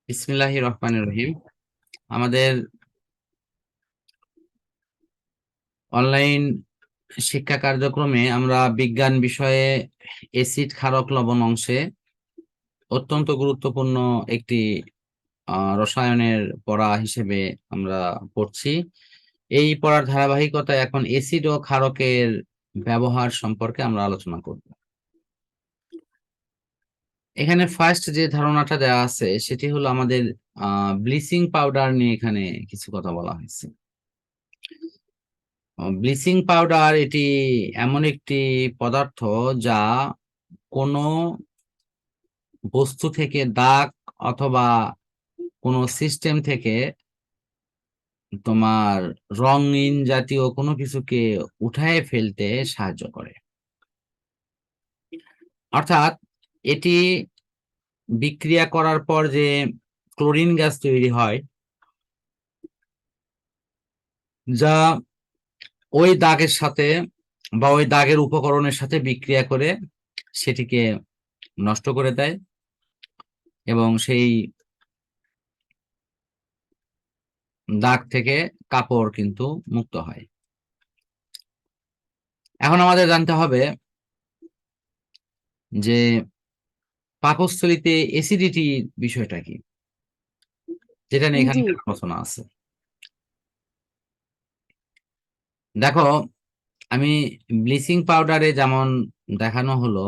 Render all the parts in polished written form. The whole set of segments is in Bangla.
বিসমিল্লাহির রহমানির রহিম। আমাদের অনলাইন শিক্ষা কার্যক্রমে আমরা বিজ্ঞান বিষয়ে এসিড ক্ষারক লবণ অংশে অত্যন্ত গুরুত্বপূর্ণ একটি রসায়নের পড়া হিসেবে আমরা পড়ছি। এই পড়ার ধারাবাহিকতায় এখন এসিড ও ক্ষারকের ব্যবহার সম্পর্কে আমরা আলোচনা করব। এখানে ফার্স্ট যে ধারণাটা দেওয়া আছে সেটি হলো আমাদের ব্লিচিং পাউডার নিয়ে এখানে কিছু কথা বলা হয়েছে। ব্লিচিং পাউডার এটি এমন একটি পদার্থ যা কোনো বস্তু থেকে দাগ অথবা কোনো সিস্টেম থেকে তোমার রঙিন জাতীয় কোনো কিছুকে উঠায় ফেলতে সাহায্য করে। অর্থাৎ এটি বিক্রিয়া করার পর যে ক্লোরিন গ্যাস তৈরি হয়, যা ওই দাগের সাথে বা ওই দাগের উপকরণের সাথে বিক্রিয়া করে সেটিকে নষ্ট করে দেয় এবং সেই দাগ থেকে কাপড় কিন্তু মুক্ত হয়। এখন আমাদের জানতে হবে যে পাকস্থলীতে অ্যাসিডিটি বিষয়টা কি, যেটা নিয়ে এখানে আলোচনা আছে। দেখো, আমি ব্লিচিং পাউডারে যেমন দেখানো হলো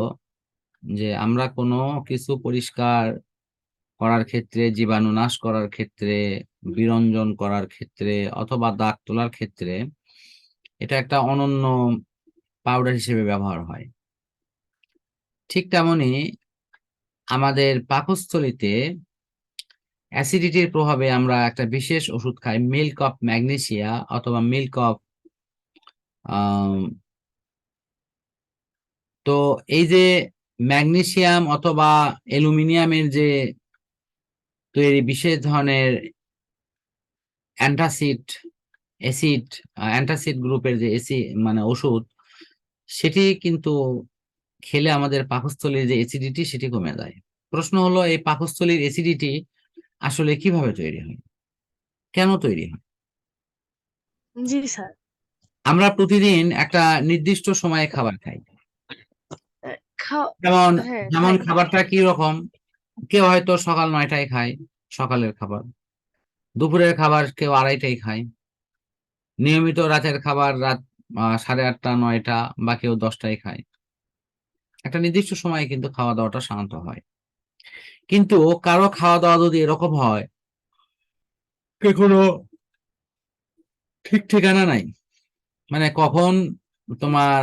যে আমরা কোনো কিছু পরিষ্কার করার ক্ষেত্রে, জীবাণু নাশ করার ক্ষেত্রে, বিরঞ্জন করার ক্ষেত্রে অথবা দাগ তোলার ক্ষেত্রে এটা একটা অনন্য পাউডার হিসেবে ব্যবহার হয়। ঠিক তেমনি আমাদের পাকস্থলীতে অ্যাসিডিটির প্রভাবে আমরা একটা বিশেষ ওষুধ খাই, মিল্ক অফ ম্যাগনেসিয়া অথবা মিল্ক অফ তো এই যে ম্যাগনেসিয়াম অথবা অ্যালুমিনিয়ামের যে তৈরি বিশেষ ধরনের অ্যান্টাসিড গ্রুপের যে মানে ওষুধ, সেটি কিন্তু খেলে আমাদের পাকস্থলীর যে অ্যাসিডিটি সেটি কমে যায়। প্রশ্ন হলো, এই পাকস্থলীর অ্যাসিডিটি আসলে কিভাবে তৈরি হয়, কেন তৈরি হয়? জি স্যার। আমরা প্রতিদিন একটা নির্দিষ্ট সময়ে খাবার খাই। যেমন খাই। খাবারটা কি রকম? কেউ হয়তো সকাল 9টায় খায় সকালের খাবার, দুপুরের খাবার কেউ 2:30টায় খায়, নিয়মিত রাতের খাবার রাত 8:30 9টা বা কেউ 10টায় খায়। একটা নির্দিষ্ট সময়ে কিন্তু খাওয়া দাওয়াটা শান্ত হয়। কিন্তু কারো খাওয়া দাওয়া যদি এরকম হয় কোনো ঠিক ঠিকানা নাই, মানে কখন তোমার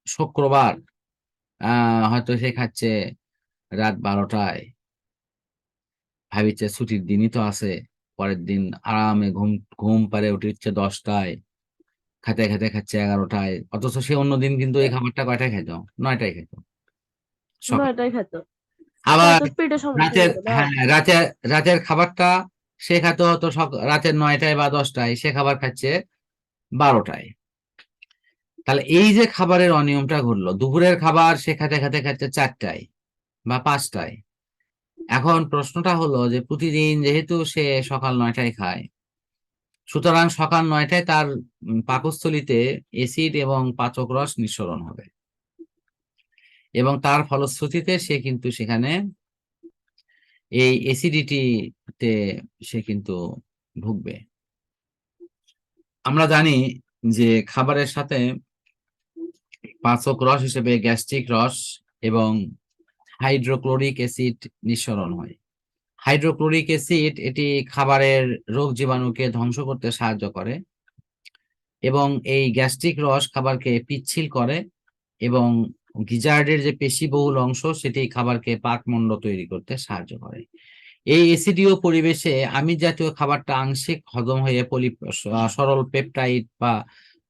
শুক্রবার হয়তো সে খাচ্ছে রাত 12টায়, ভাবিচ্ছে ছুটির দিনই তো আছে, পরের দিন আরামে ঘুম ঘুম পারে উঠছে 10টায়, খেতে খেতে খাচ্ছে 11টায়, অথচ সে অন্যদিন কিন্তু এই খাবারটা কয়টায় খেত? 9টায় খেত সকাল। 9টায় খেত। আবার পেটে সমস্যা রাতের, হতো না। হ্যাঁ, রাতের খাবারটা সে খেতে হতো রাতের 9টায় বা 10টায়, সে খাবার খাচ্ছে 12টায়। তাহলে এই যে খাবারের অনিয়মটা ঘটলো, দুপুরের খাবার সে খেতে খেতে খাচ্ছে 4টায় বা 5টায়। এখন প্রশ্নটা হলো যে প্রতিদিন যেহেতু সে সকাল 9টায় খায়, সুতরাং সকাল 9টায় তার পাকস্থলীতে এসিড এবং পাচক রস নিঃসরণ হবে এবং তার ফলশ্রুতিতে সে কিন্তু সেখানে এই অ্যাসিডিটিতে সে কিন্তু ভুগবে। আমরা জানি যে খাবারের সাথে পাচক রস হিসেবে গ্যাস্ট্রিক রস এবং হাইড্রোক্লোরিক অ্যাসিড নিঃসরণ হয়। হাইড্রোক্লোরিক অ্যাসিড এটি খাবারের রোগ জীবাণুকে ধ্বংস করতে সাহায্য করে এবং এই গ্যাস্ট্রিক রস খাবারকে পিচ্ছিল করে এবং গিজার্ডের যে পেশিবহুল অংশ সেটি খাবারকে পাকমণ্ড তৈরি করতে সাহায্য করে। এই অ্যাসিডীয় পরিবেশে আমিষ জাতীয় খাবারটা আংশিক হজম হয়ে সরল পেপটাইড বা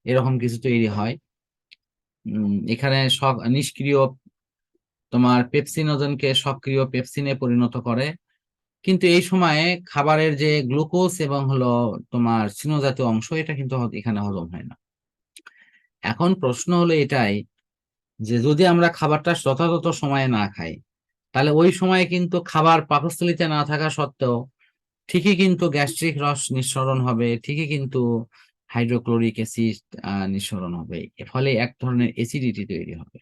এরকম কিছু তৈরি হয়। এখানে নিষ্ক্রিয় তোমার পেপসিনোজেনকে সক্রিয় পেপসিনে পরিণত করে, কিন্তু এই সময়ে খাবারের যে গ্লুকোজ এবং হলো তোমার স্নেহ জাতীয় অংশ এটা কিন্তু এখানে হজম হয় না। এখন প্রশ্ন হলো এটাই যে যদি আমরা খাবারটা যথাযথ সময়ে না খাই, তাহলে ওই সময়ে কিন্তু খাবার পাকস্থলীতে না থাকা সত্ত্বেও ঠিকই কিন্তু গ্যাস্ট্রিক রস নিঃসরণ হবে, ঠিকই কিন্তু হাইড্রোক্লোরিক অ্যাসিড নিঃসরণ হবে, এর ফলে এক ধরনের অ্যাসিডিটি তৈরি হবে।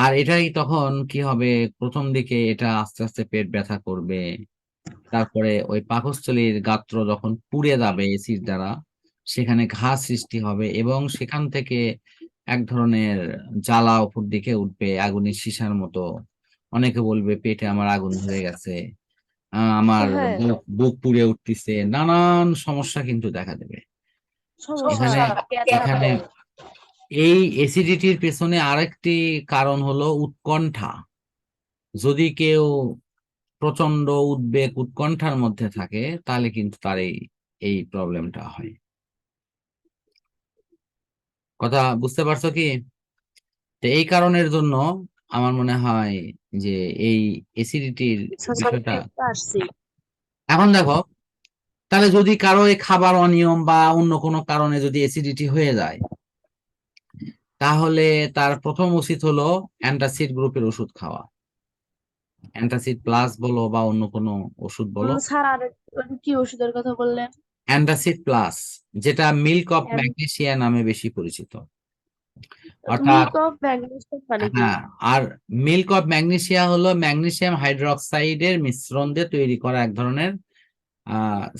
আর এটাই তখন কি হবে, প্রথম দিকে এটা আস্তে আস্তে পেট ব্যথা করবে, তারপরে ওই পাকস্থলীর গাত্র যখন পুড়ে যাবে এসিড দ্বারা, সেখানে ঘা সৃষ্টি হবে এবং সেখান থেকে এক ধরনের জ্বালা উপর দিকে উঠবে আগুনের শিশার মতো। অনেকে বলবে পেটে আমার আগুন ধরে গেছে, আমার হ্যাঁ বুক পুড়ে উঠতেছে, নানান সমস্যা কিন্তু দেখা দেবে এখানে। সমস্যা ব্যথা এখানে করে। এই অ্যাসিডিটির পেছনে আরেকটি কারণ হলো উৎকণ্ঠা। যদি কেউ প্রচন্ড উদ্বেগ উৎকণ্ঠার মধ্যে থাকে তাহলে কিন্তু তার এই প্রবলেমটা হয়। কথা বুঝতে পারছো কি? তো এই কারণের জন্য আমার মনে হয় যে এই অ্যাসিডিটির বিষয়টা। পারছি। এখন দেখো, তাহলে যদি কারো এই খাবার অনিয়ম বা অন্য কোনো কারণে যদি অ্যাসিডিটি হয়ে যায়, তাহলে তার প্রথম উচিত হলো অ্যান্টাসিড গ্রুপের ওষুধ খাওয়া। অ্যান্টাসিড প্লাস বলো বা অন্য কোনো ওষুধ বলো। স্যার আর কি ওষুধের কথা বললেন? অ্যান্টাসিড প্লাস, যেটা মিল্ক অফ ম্যাগনেসিয়া নামে বেশি পরিচিত। অর্থাৎ মিল্ক অফ ম্যাগনেসিয়াম মানে কি? হ্যাঁ, আর মিল্ক অফ ম্যাগনেসিয়া হলো ম্যাগনেসিয়াম হাইড্রোক্সাইডের মিশ্রণ দিয়ে তৈরি করা এক ধরনের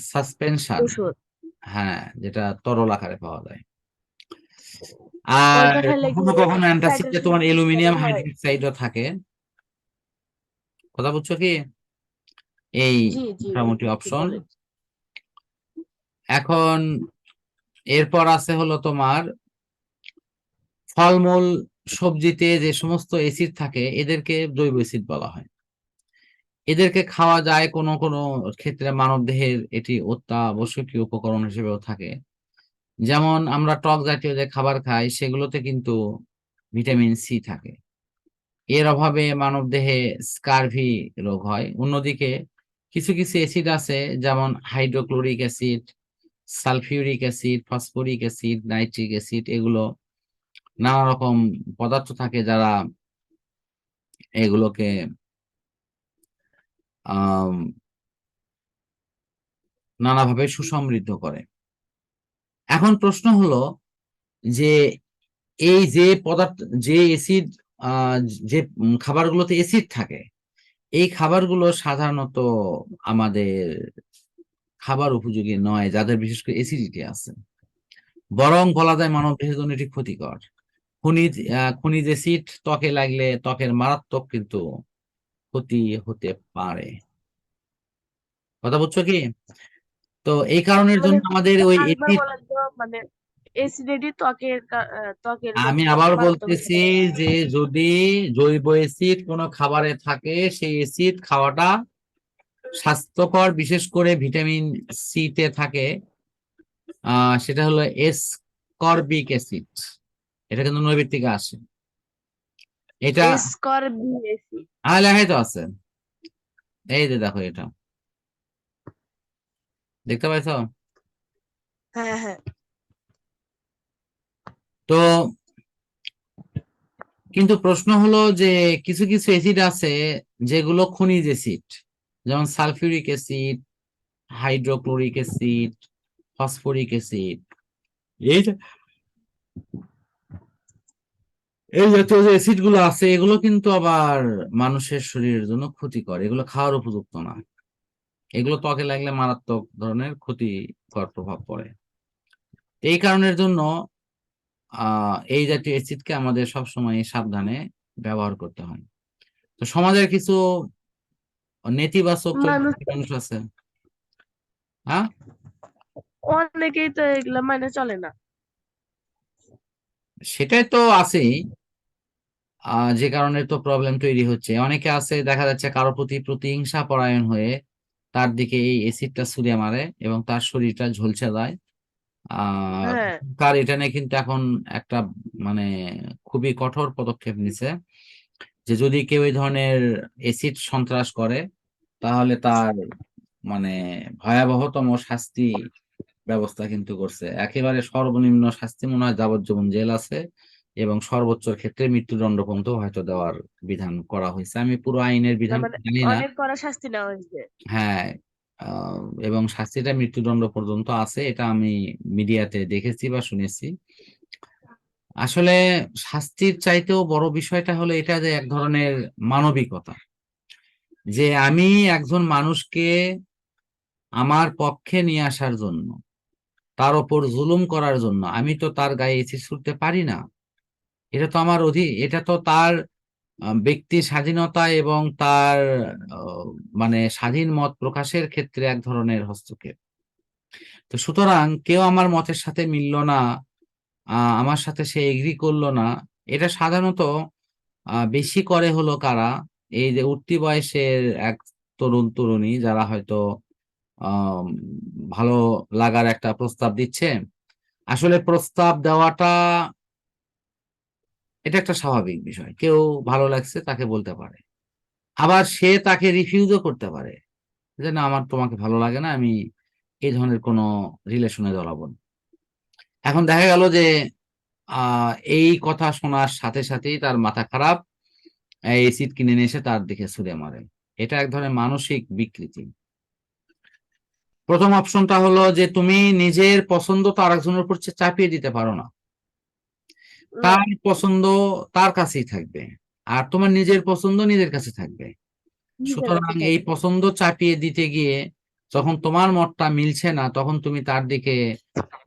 সাসপেনশন। ওষুধ। হ্যাঁ, যেটা তরল আকারে পাওয়া যায়। আর ওইটা খাইলে কি কখনো কখনো অ্যান্টাসিডে পেটের তোমার অ্যালুমিনিয়াম সমস্যা হয়? হাইড্রোক্সাইডও থাকে। কথা বুঝছো কি? এই জি জি, মোটামুটি ঠিক অপশন। বলেন। এখন এরপর আছে হলো তোমার ফলমূল, সবজিতে যে সমস্ত অ্যাসিড থাকে এদেরকে জৈব অ্যাসিড বলা হয়। এদেরকে খাওয়া যায়, কোনো কোনো ক্ষেত্রে মানবদেহের এটি অত্যাবশ্যকীয় উপকরণ হিসেবেও থাকে। যেমন আমরা টক জাতীয় যে খাবার খাই সেগুলোতে কিন্তু ভিটামিন সি থাকে, এর অভাবে মানবদেহে স্কারভি রোগ হয়। অন্যদিকে কিছু কিছু অ্যাসিড আছে, যেমন hydrochloric acid, sulphuric acid, phosphoric acid, nitric acid, এগুলো নানা রকম পদার্থ থাকে যারা এগুলোকে আহ নানাভাবে সুসমৃদ্ধ করে। এখন প্রশ্ন হলো যে এই যে পদার্থ, যে অ্যাসিড, যে খাবারগুলোতে অ্যাসিড থাকে, এই খাবারগুলো সাধারণত আমাদের খাবার উপযোগী নয় যাদের বিশেষ করে অ্যাসিডিটি আছে, বরং বলা যায় মানবদেহের জন্য এটি ক্ষতিকর। খনিজ অ্যাসিড ত্বকে লাগলে ত্বকের মারাত্মক কিন্তু ক্ষতি হতে পারে। কথা বুঝছো কি? তো এই কারণের মানে জন্য আমাদের ওই আরেকবার অ্যাসিড, বলেন তো, মানে এসিডিটি ত্বকের আমি জন্য আবার মারাত্মক হতে বলতেছি পারে। যে যদি জৈব অ্যাসিড কোনো খাবারে থাকে সেই অ্যাসিড খাওয়াটা স্বাস্থ্যকর, বিশেষ করে ভিটামিন সি তে থাকে। সেটা হলো এসকর্বিক অ্যাসিড, এটা কিন্তু নৈবেদ থেকে আসে। এটা এসকর্বিক। লেখাই তো আছে, এই যে দেখো, এটা দেখতে পাইছো? হ্যাঁ হ্যাঁ। তো কিন্তু প্রশ্ন হলো যে কিছু কিছু অ্যাসিড আছে যেগুলো খনিজ অ্যাসিড, যেমন sulphuric acid, hydrochloric acid, phosphoric acid, এই এই জাতীয় যে অ্যাসিড গুলো আছে এগুলো কিন্তু আবার মানুষের শরীরের জন্য ক্ষতিকর, এগুলো খাওয়ার উপযুক্ত না। এগুলো ত্বকে লাগলে মারাত্মক ধরনের ক্ষতিকর প্রভাব পড়ে। এই কারণের জন্য এই জাতীয় অ্যাসিডকে আমাদের সবসময় সাবধানে ব্যবহার করতে হয়। তো সমাজের কিছু নেতিবাচক মানুষ চরিত্রের মানুষ আছে। হ্যাঁ, অনেকেই তো এগুলা মানে চলে না। সেটাই তো আছেই, যে কারণে তো প্রবলেম তৈরি হচ্ছে। অনেকে আছে দেখা যাচ্ছে কারো প্রতি প্রতিহিংসা পরায়ণ হয়ে তার দিকে এই এসিডটা ছুঁড়ে মারে এবং তার শরীরটা ঝলসে যায়। আহ হ্যাঁ তার এটা নিয়ে কিন্তু এখন একটা মানে খুবই কঠোর পদক্ষেপ নিছে যে যদি কেউ এই ধরনের এসিড সন্ত্রাস করে তাহলে তার মানে ভয়াবহতম শাস্তি ব্যবস্থা কিন্তু করছে। একেবারে সর্বনিম্ন শাস্তি মনে হয় যাবজ্জীবন জেল আছে, এবং সর্বোচ্চর ক্ষেত্রে মৃত্যুদণ্ড পর্যন্ত হয়তো দেওয়ার বিধান করা হয়েছে। আমি পুরো আইনের বিধান মানে জানি না। অনেক কড়া শাস্তি নেওয়া হয়েছে। হ্যাঁ, এবং শাস্তিটা মৃত্যুদণ্ড পর্যন্ত আছে, এটা আমি মিডিয়াতে দেখেছি বা শুনেছি। আসলে শাস্তির চাইতেও বড় বিষয়টা হলো এটা যে এক ধরনের মানবিকতা, যে আমি একজন মানুষকে আমার পক্ষে নিয়ে আসার জন্য, তার ওপর জুলুম করার জন্য আমি তো তার গায়ে এসিড ছুড়তে পারি না। এটা তো আমার এটা তো তার ব্যক্তির স্বাধীনতা এবং তার আহ, মানে স্বাধীন মত প্রকাশের ক্ষেত্রে এক ধরনের হস্তক্ষেপ। তো সুতরাং কেউ আমার মতের সাথে মিলল না, আমার সাথে সে এগ্রি করলো না, এটা সাধারণত বেশি করে হলো কারা, এই যে উঠতি বয়সের এক তরুণ তরুণী যারা হয়তো আহ ভালো লাগার একটা প্রস্তাব দিচ্ছে। আসলে প্রস্তাব দেওয়াটা এটা একটা স্বাভাবিক বিষয়, কেউ ভালো লাগছে তাকে বলতে পারে, আবার সে তাকে রিফিউজও করতে পারে যে না আমার তোমাকে ভালো লাগে না, আমি এই ধরনের কোনো রিলেশনে জড়াবো না। এখন দেখা গেল যে এই কথা শোনার সাথে সাথেই তার মাথা খারাপ, এসিড কিনে নিয়ে এসে তার দিকে ছুড়ে মারে। এটা এক ধরনের মানসিক বিকৃতি। প্রথম অপশনটা হলো যে তুমি নিজের পছন্দ তো আরেকজনের উপর চাপিয়ে দিতে পারো না, না, তার পছন্দ তার কাছেই থাকবে, আর তোমার নিজের পছন্দ নিজের কাছে থাকবে। নিজের কাছে সুতরাং এই থাকবে। পছন্দ চাপিয়ে দিতে গিয়ে যখন তোমার মতটা মিলছে না, তখন তুমি তার দিকে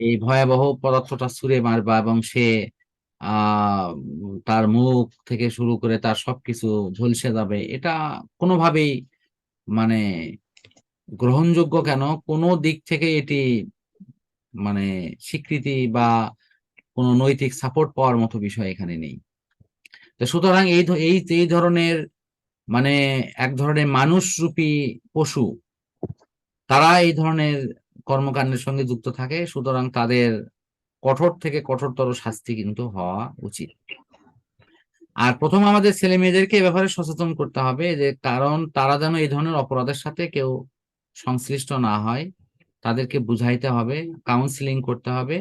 এই ভয়াবহ পদার্থটা ছুঁড়ে মারবা এবং সে তার মুখ থেকে শুরু করে তার সবকিছু ঝলসে যাবে। এটা কোনোভাবেই মানে গ্রহণযোগ্য কেন, কোনো দিক থেকে এটি মানে স্বীকৃতি বা কোনো নৈতিক সাপোর্ট পাওয়ার মতো বিষয় এখানে নেই। তো সুতরাং এই ধরনের মানে এক ধরনের মানুষরূপী পশু, তারা এই ধরনের কর্মকাণ্ডের সঙ্গে যুক্ত থাকে, সুতরাং তাদের কঠোর থেকে কঠোরতর শাস্তি কিন্তু হওয়া উচিত। আর প্রথম আমাদের ছেলে মেয়েদেরকে এ ব্যাপারে সচেতন করতে হবে, যে কারণ তারা যেন এই ধরনের অপরাধের সাথে কেউ সংশ্লিষ্ট না হয়, তাদেরকে বুঝাইতে হবে, কাউন্সিলিং করতে হবে।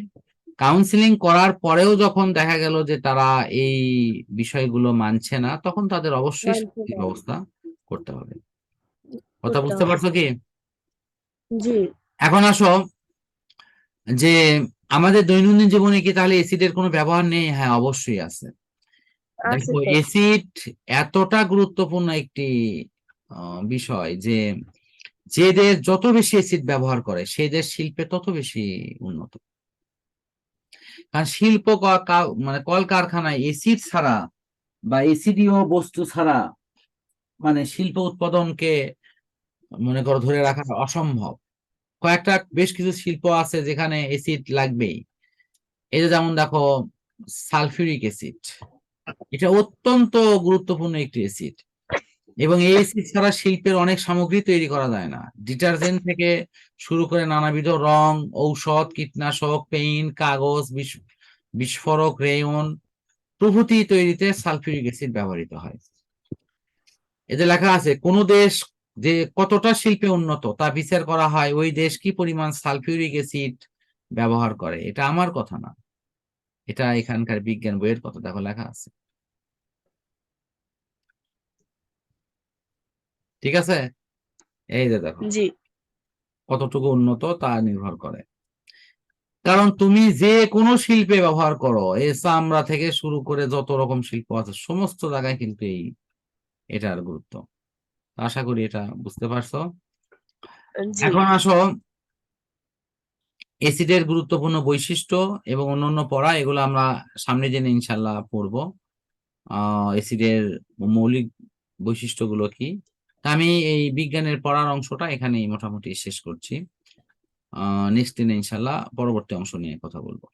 কাউন্সিলিং করার পরেও যখন দেখা গেল যে তারা এই বিষয়গুলো মানছে না, তখন তাদের অবশ্যই মানতে শাস্তির হবে, ব্যবস্থা করতে হবে। কথা করতে বুঝতে হবে। পারছো কি? জি, এখন আসো যে আমাদের দৈনন্দিন জীবনে কি তাহলে এসিডের কোনো ব্যবহার নেই? হ্যাঁ, অবশ্যই আছে। আছে দেখো, তো। এসিড এতটা গুরুত্বপূর্ণ একটি বিষয় যে যে দেশ যত বেশি এসিড ব্যবহার করে সেই দেশ শিল্পে তত বেশি উন্নত। কারণ শিল্প মানে কলকারখানায় এসিড ছাড়া বা এসিডীয় বস্তু ছাড়া মানে শিল্প উৎপাদনকে মনে করো ধরে রাখা অসম্ভব। কয়েকটা বেশ কিছু শিল্প আছে যেখানে এসিড লাগবেই। এই যে যেমন দেখো সালফিউরিক অ্যাসিড, এটা অত্যন্ত গুরুত্বপূর্ণ একটি অ্যাসিড, এবং এই অ্যাসিড ছাড়া শিল্পের অনেক সামগ্রী তৈরি করা যায় না। ডিটারজেন্ট থেকে শুরু করে নানাবিধ রং, ঔষধ, কীটনাশক, পেইন্ট, কাগজ, বিস্ফোরক, রেয়ন প্রভৃতি তৈরিতে সালফিউরিক অ্যাসিড ব্যবহৃত হয়। এতে লেখা আছে কোন দেশ যে কতটা শিল্পে উন্নত তা বিচার করা হয় ওই দেশ কি পরিমাণ সালফিউরিক অ্যাসিড ব্যবহার করে। এটা আমার কথা না, এটা এখানকার বিজ্ঞান বইয়ের কথা, দেখো লেখা আছে। ঠিক আছে, এই যে দেখো জি, কতটুকু উন্নত তা নির্ভর করে। কারণ তুমি যে কোনো শিল্পে ব্যবহার করো, চামড়া থেকে শুরু করে যত রকম শিল্প আছে সমস্ত জায়গায় কিন্তু এটার গুরুত্ব। আশা করি এটা বুঝতে পারছো। জি। এখন আসো এসিডের গুরুত্বপূর্ণ বৈশিষ্ট্য এবং অন্যান্য পড়া, এগুলো আমরা সামনে দিনে ইনশাল্লাহ পড়বো। এসিডের মৌলিক বৈশিষ্ট্যগুলো কি, তা আমি এই বিজ্ঞানের পড়ার অংশটা এখানেই মোটামুটি শেষ করছি। নেক্সট দিনে ইনশাল্লাহ পরবর্তী অংশ নিয়ে কথা বলবো।